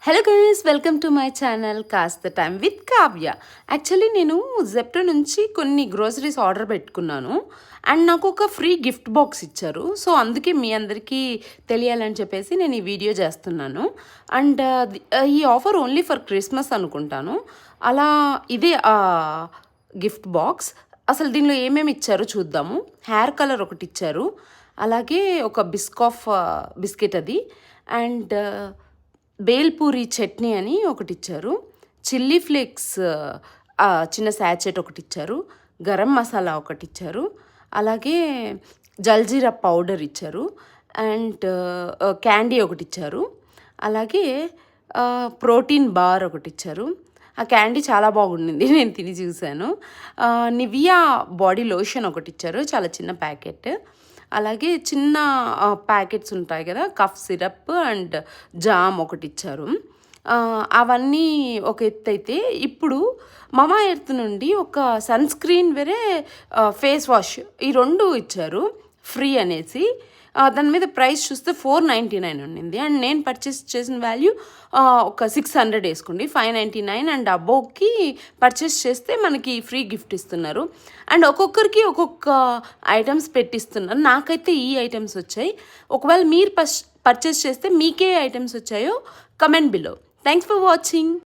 Hello guys, welcome to my channel కాస్త time with Kavya. Actually నేను Zepto నుంచి కొన్ని గ్రోసరీస్ ఆర్డర్ పెట్టుకున్నాను అండ్ నాకు ఒక ఫ్రీ గిఫ్ట్ బాక్స్ ఇచ్చారు. సో అందుకే మీ అందరికీ తెలియాలని చెప్పేసి నేను ఈ వీడియో చేస్తున్నాను. అండ్ ఈ ఆఫర్ ఓన్లీ ఫర్ క్రిస్మస్ అనుకుంటాను. అలా ఇదే గిఫ్ట్ బాక్స్. అసలు దీనిలో ఏమేమి ఇచ్చారో చూద్దాము. హెయిర్ కలర్ ఒకటి ఇచ్చారు, అలాగే ఒక బిస్కెట్ అది, అండ్ బేల్పూరి చట్నీ అని ఒకటి ఇచ్చారు, చిల్లీ ఫ్లేక్స్ చిన్న శాచెట్ ఒకటి ఇచ్చారు, గరం మసాలా ఒకటి ఇచ్చారు, అలాగే జల్జీరా పౌడర్ ఇచ్చారు, అండ్ క్యాండీ ఒకటి ఇచ్చారు, అలాగే ప్రోటీన్ బార్ ఒకటి ఇచ్చారు. ఆ క్యాండీ చాలా బాగుండింది, నేను తిని చూశాను. నివియా బాడీ లోషన్ ఒకటి ఇచ్చారు, చాలా చిన్న ప్యాకెట్. అలాగే చిన్న ప్యాకెట్స్ ఉంటాయి కదా, కఫ్ సిరప్ అండ్ జామ్ ఒకటి ఇచ్చారు. అవన్నీ ఒక ఎత్తు అయితే, ఇప్పుడు మమా ఎర్త్ నుండి ఒక సన్ స్క్రీన్ వేరే ఫేస్ వాష్, ఈ రెండు ఇచ్చారు ఫ్రీ అనేసి. దాని మీద ప్రైస్ చూస్తే 499 ఉండింది అండ్ నేను పర్చేస్ చేసిన వాల్యూ ఒక 600 వేసుకోండి, 599. అండ్ అబోవ్కి పర్చేస్ చేస్తే మనకి ఫ్రీ గిఫ్ట్ ఇస్తున్నారు అండ్ ఒక్కొక్కరికి ఒక్కొక్క ఐటమ్స్ పెట్టిస్తున్నారు. నాకైతే ఈ ఐటమ్స్ వచ్చాయి. ఒకవేళ మీరు పర్చేస్ చేస్తే మీకే ఐటమ్స్ వచ్చాయో comment below. Thanks for watching.